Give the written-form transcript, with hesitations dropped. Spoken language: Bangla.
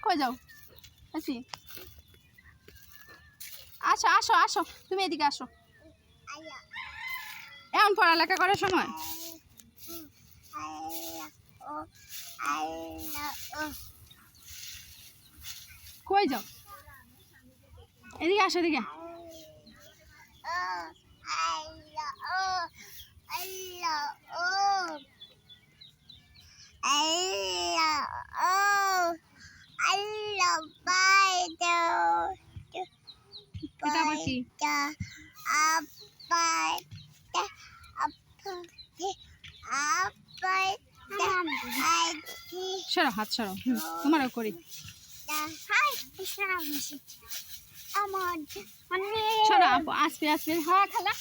কই যাও আসি আসো আসো আসো তুমি এদিকে আসো এমন পড়ালেখা করার সময় কই যাও এদিকে আসো এদিকে এটা আবার কি সরো হাত সরো তোমারও করি সরো আসবে আসবে হ্যাঁ খালা